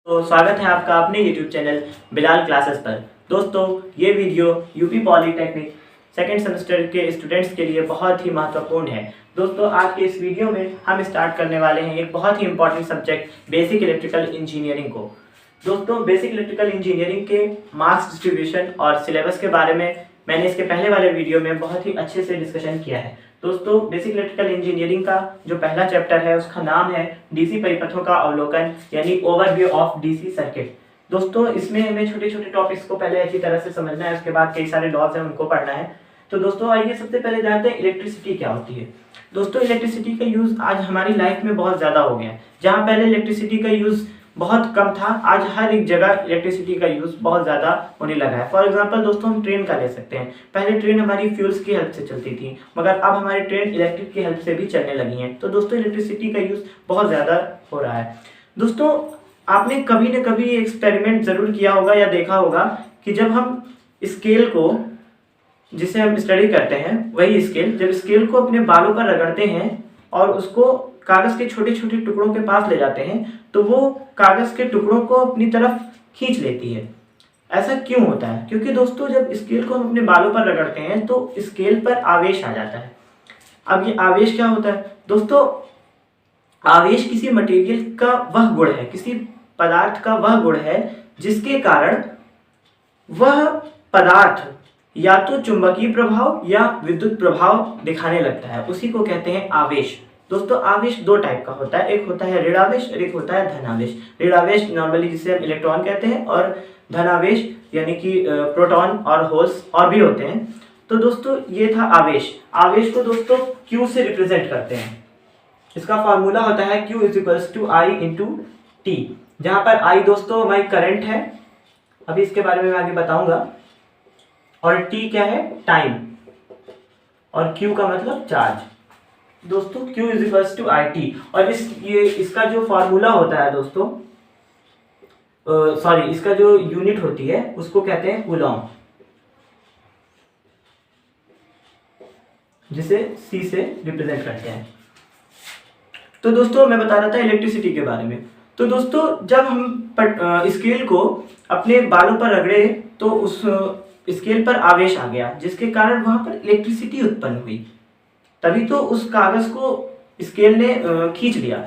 तो स्वागत है आपका अपने YouTube चैनल बिलाल क्लासेस पर। दोस्तों, ये video UP polytechnic second semester के स्टूडेंट्स के लिए बहुत ही महत्वपूर्ण है। दोस्तों, आज के इस वीडियो में हम स्टार्ट करने वाले हैं एक बहुत ही important subject basic electrical engineering को। दोस्तों, बेसिक इलेक्ट्रिकल इंजीनियरिंग के मार्क्स डिस्ट्रीब्यूशन और सिलेबस के बारे में मैंने इसके पहले वाले वीडियो में बहुत ही अच्छे से डिस्कशन किया है। दोस्तों, बेसिक इलेक्ट्रिकल इंजीनियरिंग का जो पहला चैप्टर है उसका नाम है डीसी परिपथों का अवलोकन यानी ओवरव्यू ऑफ डीसी सर्किट। दोस्तों, इसमें हमें छोटे छोटे टॉपिक्स को पहले अच्छी तरह से समझना है, उसके बाद कई सारे लॉज हैं उनको पढ़ना है। तो दोस्तों, आइए सबसे पहले जानते हैं इलेक्ट्रिसिटी क्या होती है। दोस्तों, इलेक्ट्रिसिटी का यूज आज हमारी लाइफ में बहुत ज्यादा हो गया है। जहाँ पहले इलेक्ट्रिसिटी का यूज बहुत कम था, आज हर एक जगह इलेक्ट्रिसिटी का यूज बहुत ज्यादा होने लगा है। फॉर एग्जांपल दोस्तों, हम ट्रेन का ले सकते हैं। पहले ट्रेन हमारी फ्यूल्स की हेल्प से चलती थी, मगर अब हमारी ट्रेन इलेक्ट्रिक की हेल्प से भी चलने लगी हैं। तो दोस्तों, इलेक्ट्रिसिटी का यूज बहुत ज्यादा हो रहा है। दोस्तों, आपने कभी न कभी एक्सपेरिमेंट जरूर किया होगा या देखा होगा कि जब हम स्केल को, जिसे हम स्टडी करते हैं, वही स्केल, जब स्केल को अपने बालों पर रगड़ते हैं और उसको कागज के छोटे छोटे टुकड़ों के पास ले जाते हैं, तो वो कागज के टुकड़ों को अपनी तरफ खींच लेती है। ऐसा क्यों होता है? क्योंकि दोस्तों, जब स्केल को हम अपने बालों पर रगड़ते हैं तो स्केल पर आवेश आ जाता है। अब ये आवेश क्या होता है? दोस्तों, आवेश किसी मटेरियल का वह गुण है, किसी पदार्थ का वह गुण है जिसके कारण वह पदार्थ या तो चुंबकीय प्रभाव या विद्युत प्रभाव दिखाने लगता है। उसी को कहते हैं आवेश। दोस्तों, आवेश दो टाइप का होता है, एक होता है ऋण आवेश और एक होता है धन आवेश। ऋण आवेश नॉर्मली जिसे हम इलेक्ट्रॉन कहते हैं, और धन आवेश यानी कि प्रोटॉन और होल्स और भी होते हैं। तो दोस्तों, ये था आवेश। आवेश को दोस्तों Q से रिप्रेजेंट करते हैं। इसका फॉर्मूला होता है Q = I × T, जहां पर I दोस्तों हमारी करंट है, अभी इसके बारे में मैं आगे बताऊंगा, और T क्या है? टाइम, और Q का मतलब चार्ज। दोस्तों, Q = IT, और इसका जो फॉर्मूला होता है दोस्तों, सॉरी, इसका जो यूनिट होती है उसको कहते हैं कूलॉम, जिसे C से रिप्रेजेंट करते हैं। तो दोस्तों, मैं बता रहा था इलेक्ट्रिसिटी के बारे में। तो दोस्तों, जब हम स्केल को अपने बालों पर रगड़े तो उस स्केल पर आवेश आ गया, जिसके कारण वहां पर इलेक्ट्रिसिटी उत्पन्न हुई। तभी तो उस कागज को स्केल ने खींच लिया,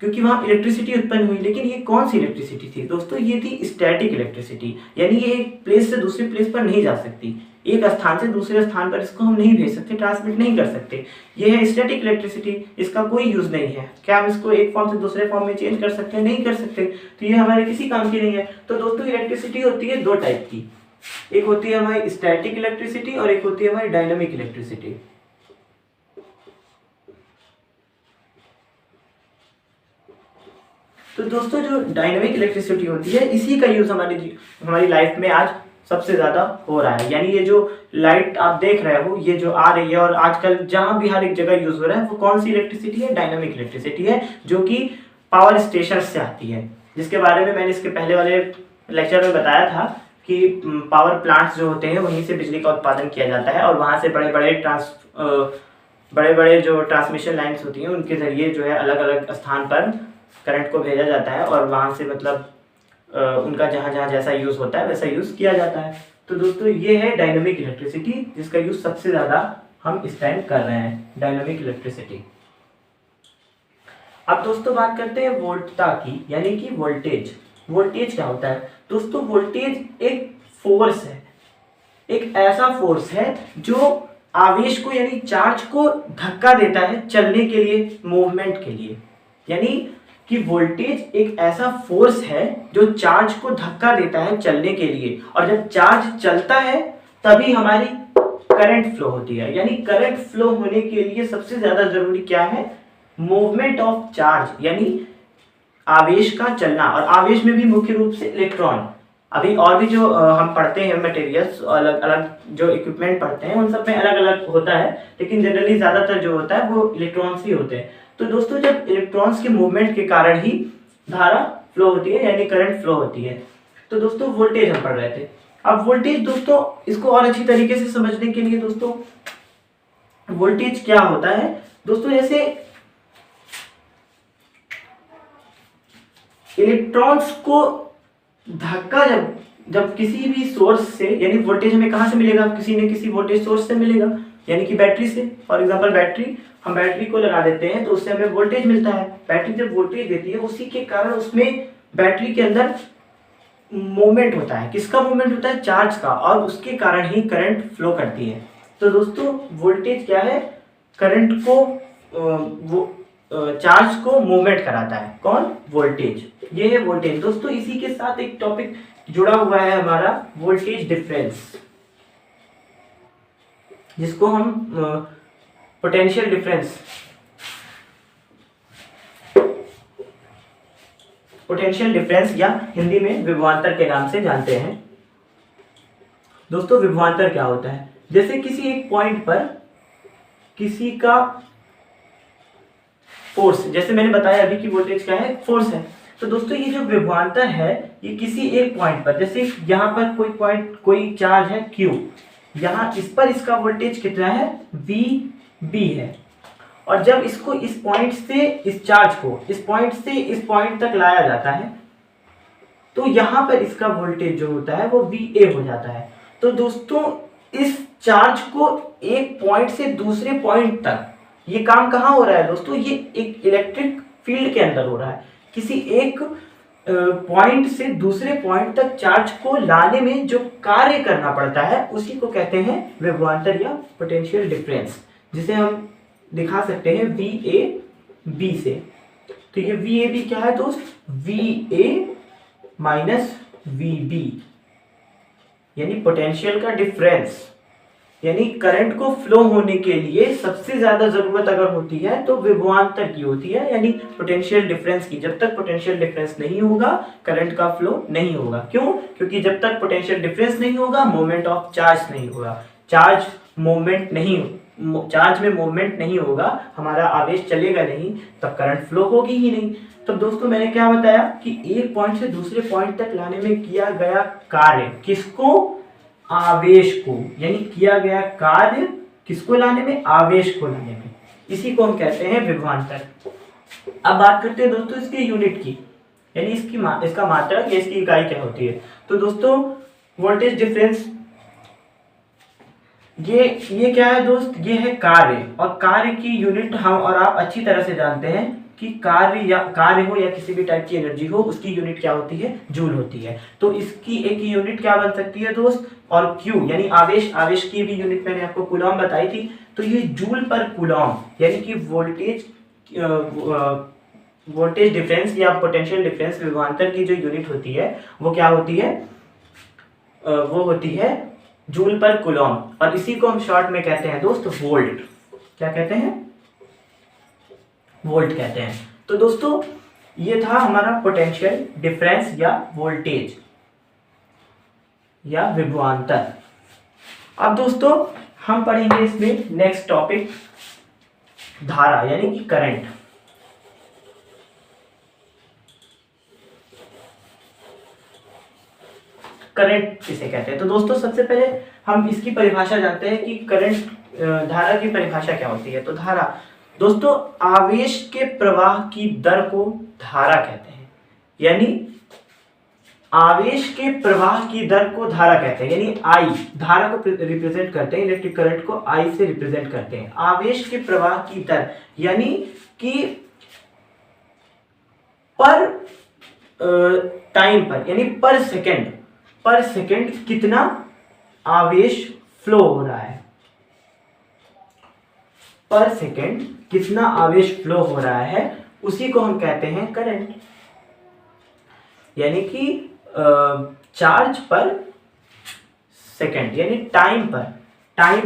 क्योंकि वहां इलेक्ट्रिसिटी उत्पन्न हुई। लेकिन ये कौन सी इलेक्ट्रिसिटी थी दोस्तों? ये थी स्टैटिक इलेक्ट्रिसिटी, यानी ये एक प्लेस से दूसरी प्लेस पर नहीं जा सकती, एक स्थान से दूसरे स्थान पर इसको हम नहीं भेज सकते, ट्रांसमिट नहीं कर सकते। ये है स्टैटिक इलेक्ट्रिसिटी, इसका कोई यूज नहीं है। क्या हम इसको एक फॉर्म से दूसरे फॉर्म में चेंज कर सकते हैं? नहीं कर सकते। तो ये हमारे किसी काम की नहीं है। तो दोस्तों, इलेक्ट्रिसिटी होती है दो टाइप की, एक होती है हमारी स्टैटिक इलेक्ट्रिसिटी और एक होती है हमारी डायनामिक इलेक्ट्रिसिटी। तो दोस्तों, जो डायनामिक इलेक्ट्रिसिटी होती है, इसी का यूज हमारी लाइफ में आज सबसे ज्यादा हो रहा है। यानी ये जो लाइट आप देख रहे हो, ये जो आ रही है और आजकल जहां भी हर एक जगह यूज हो रहा है, वो कौन सी इलेक्ट्रिसिटी है? डायनामिक इलेक्ट्रिसिटी है, जो कि पावर स्टेशन से आती है, जिसके बारे में मैंने इसके पहले वाले लेक्चर में बताया था कि पावर प्लांट्स जो होते हैं वहीं से बिजली का उत्पादन किया जाता है, और वहां से बड़े बड़े जो ट्रांसमिशन लाइन्स होती हैं उनके जरिए जो है अलग अलग स्थान पर करंट को भेजा जाता है, और वहां से मतलब उनका जहां जहां जैसा यूज होता है वैसा यूज किया जाता है। तो दोस्तों, ये है डायनामिक इलेक्ट्रिसिटी, जिसका यूज सबसे ज्यादा हम इस टाइम कर रहे हैं, डायनामिक इलेक्ट्रिसिटी। अब दोस्तों, बात करते हैं वोल्टता की, यानी कि वोल्टेज। वोल्टेज क्या होता है दोस्तों? वोल्टेज एक फोर्स है, एक ऐसा फोर्स है जो आवेश को यानी चार्ज को धक्का देता है चलने के लिए, मूवमेंट के लिए। यानी कि वोल्टेज एक ऐसा फोर्स है जो चार्ज को धक्का देता है चलने के लिए, और जब चार्ज चलता है तभी हमारी करंट फ्लो होती है। यानी करंट फ्लो होने के लिए सबसे ज्यादा जरूरी क्या है? मूवमेंट ऑफ चार्ज, यानी आवेश का चलना, और आवेश में भी मुख्य रूप से इलेक्ट्रॉन। अभी और भी जो हम पढ़ते हैं मटेरियल्स, अलग अलग जो इक्विपमेंट पढ़ते हैं, उन सब में अलग अलग होता है, लेकिन जनरली ज्यादातर जो होता है वो इलेक्ट्रॉन्स ही होते हैं। तो दोस्तों, जब इलेक्ट्रॉन्स के मूवमेंट के कारण ही धारा फ्लो होती है, यानी करंट फ्लो होती है। तो दोस्तों, वोल्टेज हम पढ़ रहे थे। अब वोल्टेज दोस्तों, इसको और अच्छी तरीके से समझने के लिए दोस्तों, वोल्टेज क्या होता है दोस्तों? जैसे इलेक्ट्रॉन्स को धक्का जब किसी भी सोर्स से, यानी वोल्टेज हमें कहाँ से मिलेगा, किसी न किसी वोल्टेज सोर्स से मिलेगा, यानी कि बैटरी से। फॉर एग्जांपल बैटरी, हम बैटरी को लगा देते हैं तो उससे हमें वोल्टेज मिलता है। बैटरी जब वोल्टेज देती है उसी के कारण उसमें बैटरी के अंदर मूवमेंट होता है। किसका मूवमेंट होता है? चार्ज का, और उसके कारण ही करंट फ्लो करती है। तो दोस्तों वोल्टेज क्या है? करंट को चार्ज को मूवमेंट कराता है। कौन? वोल्टेज। ये है वोल्टेज। दोस्तों इसी के साथ एक टॉपिक जुड़ा हुआ है हमारा, वोल्टेज डिफरेंस, जिसको हम पोटेंशियल डिफरेंस, या हिंदी में विभवांतर के नाम से जानते हैं। दोस्तों विभवांतर क्या होता है? जैसे किसी एक पॉइंट पर किसी का फोर्स, जैसे मैंने बताया अभी कि वोल्टेज क्या है? फोर्स है। तो दोस्तों ये जो विभवांतर है ये किसी एक पॉइंट पर, जैसे यहाँ पर कोई चार्ज है Q, यहाँ इस पर इसका वोल्टेज कितना है? VB है। और जब इसको इस पॉइंट से, इस चार्ज को इस पॉइंट से इस पॉइंट तक लाया जाता है तो यहाँ पर इसका वोल्टेज जो होता है वो VA हो जाता है। तो दोस्तों इस चार्ज को एक पॉइंट से दूसरे पॉइंट तक, ये काम कहाँ हो रहा है दोस्तों? ये एक इलेक्ट्रिक फील्ड के अंदर हो रहा है। किसी एक पॉइंट से दूसरे पॉइंट तक चार्ज को लाने में जो कार्य करना पड़ता है उसी को कहते हैं विभवांतर या पोटेंशियल डिफरेंस, जिसे हम दिखा सकते हैं VAB से। तो ये VAB क्या है दोस्त? VA माइनस VB, यानी पोटेंशियल का डिफरेंस। यानी करंट को फ्लो होने के लिए सबसे ज्यादा जरूरत अगर होती है तो विभवांतर की होती है, यानी पोटेंशियल डिफरेंस की। जब तक पोटेंशियल डिफरेंस नहीं होगा करंट का फ्लो नहीं होगा। क्यों? क्योंकि जब तक पोटेंशियल डिफरेंस नहीं होगा मोमेंट ऑफ चार्ज नहीं होगा। चार्ज में मूवमेंट नहीं होगा, हमारा आवेश चलेगा नहीं, तब करंट फ्लो होगी ही नहीं। तो दोस्तों मैंने क्या बताया कि एक पॉइंट से दूसरे पॉइंट तक लाने में किया गया कार्य, किसको? आवेश को। यानी किया गया कार्य किसको लाने में? आवेश को लाने में। इसी को हम कहते हैं विभवांतर। अब बात करते हैं दोस्तों इसकी यूनिट की, यानी इसका मात्रक या इसकी इकाई क्या होती है। तो दोस्तों वोल्टेज डिफरेंस ये क्या है दोस्त? ये है कार्य। और कार्य की यूनिट हम और आप अच्छी तरह से जानते हैं कि कार्य हो या किसी भी टाइप की एनर्जी हो, उसकी यूनिट क्या होती है? जूल होती है। तो इसकी एक यूनिट क्या बन सकती है दोस्त? और Q यानी आवेश की भी यूनिट मैंने आपको कूलॉम बताई थी। तो ये जूल पर कूलॉम, यानी कि वोल्टेज डिफरेंस या पोटेंशियल डिफरेंस विभवांतर की जो यूनिट होती है वो क्या होती है? वो होती है जूल पर कूलॉम। और इसी को हम शॉर्ट में कहते हैं दोस्त वोल्ट। क्या कहते हैं? वोल्ट कहते हैं। तो दोस्तों ये था हमारा पोटेंशियल डिफरेंस या वोल्टेज या विभवांतर। अब दोस्तों हम पढ़ेंगे इसमें नेक्स्ट टॉपिक धारा, यानी कि करंट। करंट किसे कहते हैं? तो दोस्तों सबसे पहले हम इसकी परिभाषा जानते हैं कि करंट, धारा की परिभाषा क्या होती है। तो धारा दोस्तों आवेश के प्रवाह की दर को धारा कहते हैं, यानी आवेश के प्रवाह की दर को धारा कहते हैं। यानी आई धारा को रिप्रेजेंट करते हैं, इलेक्ट्रिक करंट को आई से रिप्रेजेंट करते हैं। आवेश के प्रवाह की दर यानी कि पर टाइम पर, यानी पर सेकंड कितना आवेश फ्लो हो रहा है, पर सेकंड कितना आवेश फ्लो हो रहा है, उसी को हम कहते हैं करंट। यानी कि चार्ज पर सेकंड, यानी टाइम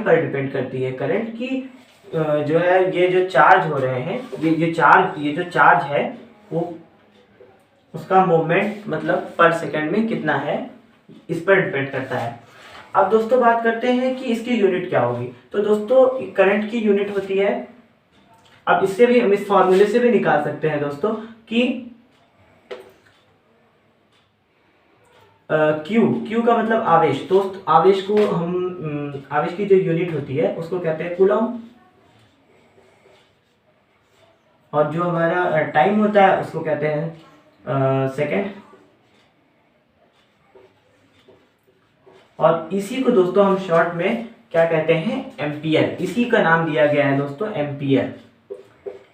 पर डिपेंड करती है करंट की। जो है ये जो चार्ज हो रहे हैं, ये जो चार्ज है वो उसका मूवमेंट मतलब पर सेकंड में कितना है इस पर डिपेंड करता है। अब दोस्तों बात करते हैं कि इसकी यूनिट क्या होगी। तो दोस्तों करंट की यूनिट होती है, अब इससे भी हम इस फॉर्मूले से भी निकाल सकते हैं दोस्तों कि Q का मतलब आवेश। दोस्त आवेश को हम आवेश की जो यूनिट होती है उसको कहते हैं कूलॉम, और जो हमारा टाइम होता है उसको कहते हैं सेकेंड, और इसी को दोस्तों हम शॉर्ट में क्या कहते हैं, एम्पियर। इसी का नाम दिया गया है दोस्तों एम्पियर,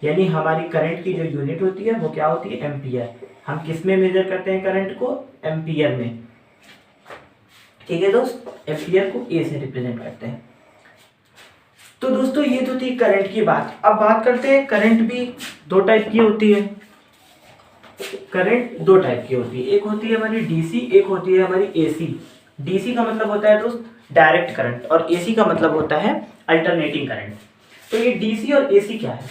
यानी हमारी करंट की जो यूनिट होती है वो क्या होती है, एम्पियर। हम किस में मेजर करते हैं करंट को, एम्पियर में। ठीक है दोस्त, एम्पियर को ए से रिप्रेजेंट करते हैं। तो दोस्तों ये तो थी करंट की बात। अब बात करते हैं, करंट भी दो टाइप की होती है। करंट दो टाइप की होती है, एक होती है हमारी डीसी, एक होती है हमारी एसी। डीसी का मतलब होता है दोस्त डायरेक्ट करंट, और एसी का मतलब होता है अल्टरनेटिंग करंट। तो ये डीसी और एसी क्या है,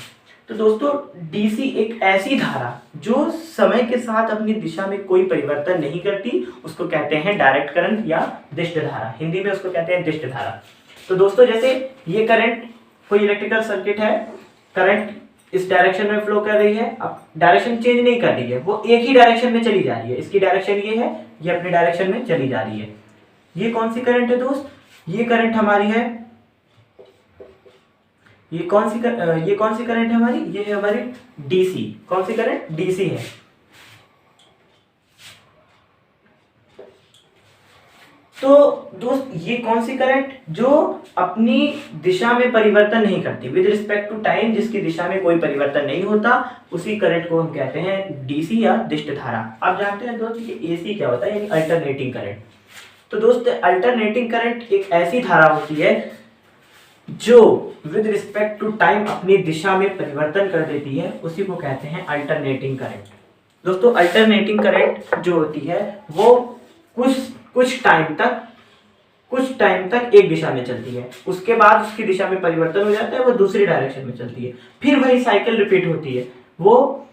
तो दोस्तों डीसी एक ऐसी धारा जो समय के साथ अपनी दिशा में कोई परिवर्तन नहीं करती, उसको कहते हैं डायरेक्ट करंट या दिष्ट धारा। हिंदी में उसको कहते हैं दिष्ट धारा। तो दोस्तों जैसे ये करंट, कोई इलेक्ट्रिकल सर्किट है, करंट इस डायरेक्शन में फ्लो कर रही है, अब डायरेक्शन चेंज नहीं कर रही है, वो एक ही डायरेक्शन में चली जा रही है। इसकी डायरेक्शन ये है, ये अपने डायरेक्शन में चली जा रही है। ये कौन सी करंट है दोस्त, ये करंट हमारी है, ये कौन सी करंट है हमारी, ये है हमारी डीसी। कौन सी करंट, डीसी है। तो दोस्त ये कौन सी करंट, जो अपनी दिशा में परिवर्तन नहीं करती, विद रिस्पेक्ट टू टाइम, जिसकी दिशा में कोई परिवर्तन नहीं होता, उसी करंट को हम कहते हैं डीसी या दिष्ट धारा। आप जानते हैं दोस्त ये एसी क्या होता है, यानी अल्टरनेटिंग करंट। तो दोस्त अल्टरनेटिंग करंट एक ऐसी धारा होती है जो विद रिस्पेक्ट टू टाइम अपनी दिशा में परिवर्तन कर देती है, उसी को कहते हैं अल्टरनेटिंग करंट। दोस्तों अल्टरनेटिंग करंट जो होती है वो कुछ टाइम तक एक दिशा में चलती है, उसके बाद उसकी दिशा में परिवर्तन हो जाता है, वो दूसरी डायरेक्शन में चलती है, फिर वही साइकिल रिपीट होती है, वो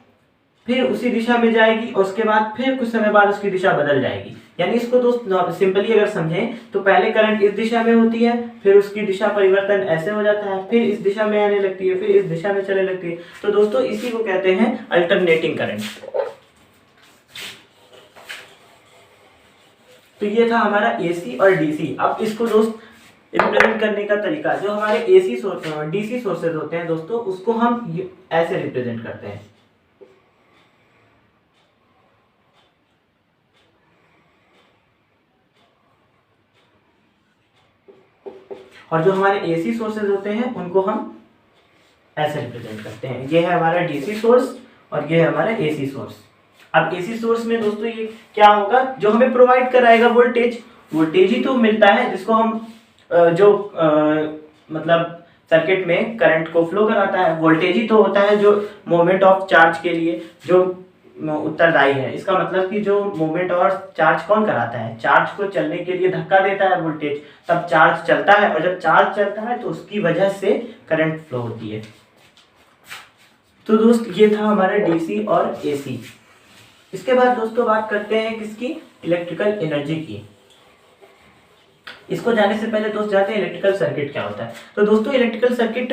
फिर उसी दिशा में जाएगी और उसके बाद फिर कुछ समय बाद उसकी दिशा बदल जाएगी। यानी इसको दोस्त सिंपली अगर समझें तो पहले करंट इस दिशा में होती है, फिर उसकी दिशा परिवर्तन ऐसे हो जाता है, फिर इस दिशा में आने लगती है, फिर इस दिशा में चलने लगती है। तो दोस्तों इसी को कहते हैं अल्टरनेटिंग करंट। तो ये था हमारा एसी और डीसी। अब इसको दोस्त रिप्रेजेंट करने का तरीका, जो हमारे डीसी सोर्सेज होते हैं दोस्तों, उसको हम ऐसे रिप्रेजेंट करते हैं। और जो हमारे एसी सोर्सेज होते हैं उनको हम ऐसे रिप्रेजेंट करते हैं। ये है हमारा डीसी सोर्स और ये है हमारा एसी सोर्स। अब एसी सोर्स में दोस्तों ये क्या होगा, जो हमें प्रोवाइड कराएगा वोल्टेज ही तो मिलता है, जिसको हम मतलब सर्किट में करंट को फ्लो कराता है, वोल्टेज ही तो होता है जो मोमेंट ऑफ चार्ज के लिए जो उत्तरदायी है। इसका मतलब कि जो मूवमेंट और चार्ज कौन कराता है, चार्ज को चलने के लिए धक्का देता है वोल्टेज, तब चार्ज चलता है, और जब चार्ज चलता है तो उसकी वजह से करंट फ्लो होती है। तो दोस्त ये था हमारा डीसी और एसी। इसके बाद दोस्तों बात करते हैं किसकी, इलेक्ट्रिकल एनर्जी की। इसको जाने से पहले दोस्त जानते हैं इलेक्ट्रिकल सर्किट क्या होता है। तो दोस्तों इलेक्ट्रिकल सर्किट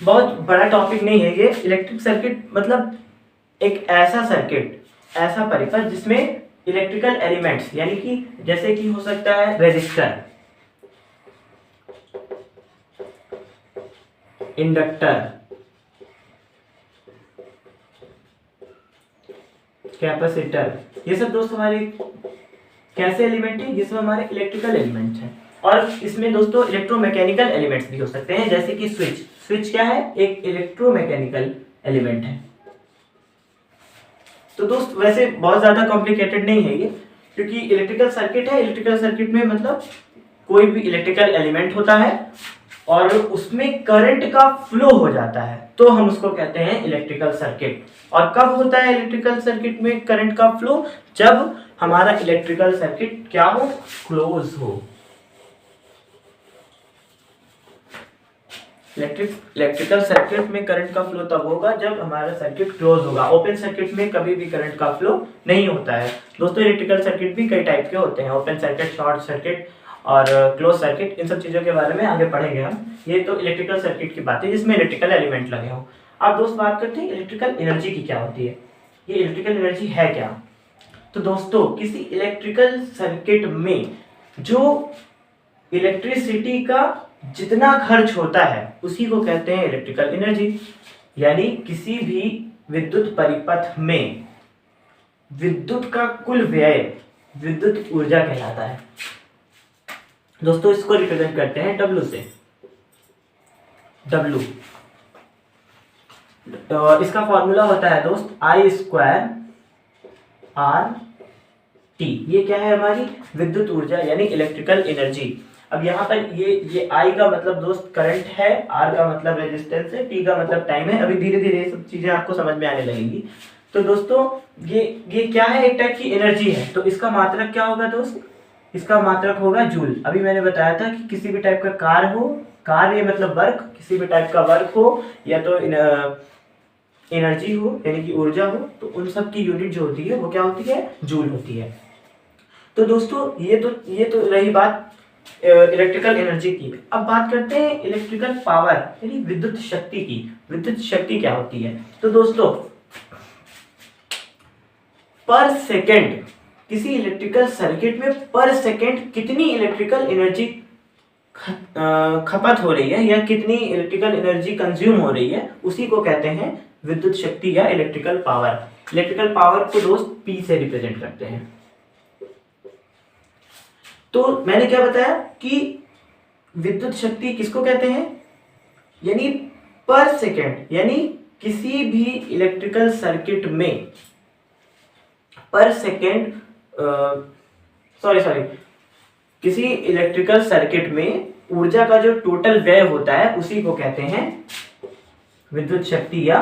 बहुत बड़ा टॉपिक नहीं है। ये इलेक्ट्रिक सर्किट मतलब एक ऐसा सर्किट, ऐसा परिपथ जिसमें इलेक्ट्रिकल एलिमेंट्स, यानी कि जैसे कि हो सकता है रेजिस्टर, इंडक्टर, कैपेसिटर, ये सब दोस्त हमारे कैसे एलिमेंट है, जिसमें हमारे इलेक्ट्रिकल एलिमेंट्स हैं। और इसमें दोस्तों इलेक्ट्रोमैकेनिकल एलिमेंट्स भी हो सकते हैं, जैसे कि स्विच क्या है, एक इलेक्ट्रोमैकेनिकल एलिमेंट है। तो दोस्त वैसे बहुत ज्यादा कॉम्प्लिकेटेड नहीं है ये, क्योंकि इलेक्ट्रिकल सर्किट है। इलेक्ट्रिकल सर्किट में मतलब कोई भी इलेक्ट्रिकल एलिमेंट होता है और उसमें करंट का फ्लो हो जाता है, तो हम उसको कहते हैं इलेक्ट्रिकल सर्किट। और कब होता है इलेक्ट्रिकल सर्किट में करंट का फ्लो, जब हमारा इलेक्ट्रिकल सर्किट क्या हो, क्लोज हो। इलेक्ट्रिकल सर्किट में करंट का फ्लो तब होगा जब हमारा सर्किट क्लोज होगा। ओपन सर्किट में कभी भी करंट का फ्लो नहीं होता है। दोस्तों इलेक्ट्रिकल सर्किट भी कई टाइप के होते हैं, ओपन सर्किट, शॉर्ट सर्किट और क्लोज सर्किट। इन सब चीज़ों के बारे में आगे पढ़ेंगे हम। ये तो इलेक्ट्रिकल सर्किट की बात है जिसमें इलेक्ट्रिकल एलिमेंट लगे हों। अब दोस्त बात करते हैं इलेक्ट्रिकल एनर्जी की क्या होती है। ये इलेक्ट्रिकल एनर्जी है क्या। तो दोस्तों किसी इलेक्ट्रिकल सर्किट में जो इलेक्ट्रिसिटी का जितना खर्च होता है उसी को कहते हैं इलेक्ट्रिकल एनर्जी। यानी किसी भी विद्युत परिपथ में विद्युत का कुल व्यय विद्युत ऊर्जा कहलाता है। दोस्तों इसको रिप्रेजेंट करते हैं W से। W तो इसका फॉर्मूला होता है दोस्त I² RT। ये क्या है हमारी विद्युत ऊर्जा यानी इलेक्ट्रिकल एनर्जी। अब यहाँ पर ये I का मतलब दोस्त करंट है, R का मतलब रेजिस्टेंस है, T का मतलब टाइम है। अभी धीरे धीरे ये सब चीजें आपको समझ में आने लगेंगी। तो दोस्तों ये क्या है, एक टाइप की एनर्जी है। तो इसका मात्रक क्या होगा दोस्त, इसका मात्रक होगा जूल। अभी मैंने बताया था कि किसी भी टाइप का कार्य मतलब वर्क, किसी भी टाइप का वर्क हो या तो एनर्जी हो यानी कि ऊर्जा हो, तो उन सब की यूनिट जो होती है वो क्या होती है, जूल होती है। तो दोस्तों ये तो रही बात इलेक्ट्रिकल एनर्जी की। अब बात करते हैं इलेक्ट्रिकल पावर यानी विद्युत शक्ति की। विद्युत शक्ति क्या होती है, तो दोस्तों पर सेकंड किसी इलेक्ट्रिकल सर्किट में पर सेकंड कितनी इलेक्ट्रिकल एनर्जी खपत हो रही है या कितनी इलेक्ट्रिकल एनर्जी कंज्यूम हो रही है, उसी को कहते हैं विद्युत शक्ति या इलेक्ट्रिकल पावर। इलेक्ट्रिकल पावर को दोस्त P से रिप्रेजेंट करते हैं। तो मैंने क्या बताया कि विद्युत शक्ति किसको कहते हैं, यानी पर सेकंड, यानी किसी भी इलेक्ट्रिकल सर्किट में पर सेकंड किसी इलेक्ट्रिकल सर्किट में ऊर्जा का जो टोटल व्यय होता है उसी को कहते हैं विद्युत शक्ति या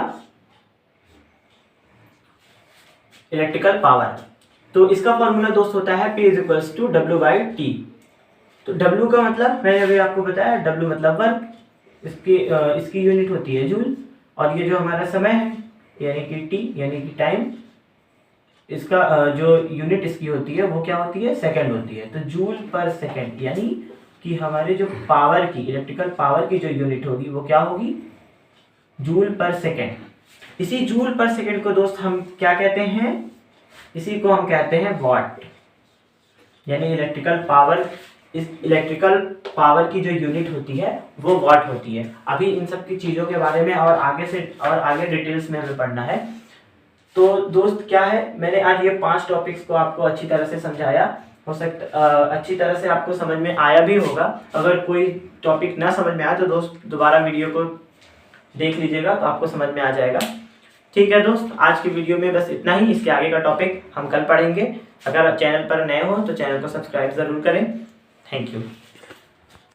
इलेक्ट्रिकल पावर। तो इसका फॉर्मूला दोस्त होता है P = W/T। तो W का मतलब मैंने अभी आपको बताया, W मतलब वर्क, इसकी यूनिट होती है जूल, और ये जो हमारा समय है यानी कि T यानी कि टाइम, इसका जो यूनिट इसकी होती है वो क्या होती है, सेकंड होती है। तो जूल पर सेकंड यानी कि हमारे जो पावर की, इलेक्ट्रिकल पावर की जो यूनिट होगी वो क्या होगी, जूल पर सेकंड। इसी जूल पर सेकंड को दोस्त हम क्या कहते हैं, इसी को हम कहते हैं वॉट, यानी इलेक्ट्रिकल पावर। इस इलेक्ट्रिकल पावर की जो यूनिट होती है वो वॉट होती है। अभी इन सब की चीज़ों के बारे में और आगे डिटेल्स में हमें पढ़ना है। तो दोस्त क्या है, मैंने आज ये 5 टॉपिक्स को आपको अच्छी तरह से समझाया। हो सकता अच्छी तरह से आपको समझ में आया भी होगा। अगर कोई टॉपिक ना समझ में आया तो दोस्त दोबारा वीडियो को देख लीजिएगा तो आपको समझ में आ जाएगा। ठीक है दोस्त, आज की वीडियो में बस इतना ही। इसके आगे का टॉपिक हम कल पढ़ेंगे। अगर चैनल पर नए हो तो चैनल को सब्सक्राइब ज़रूर करें। Thank you.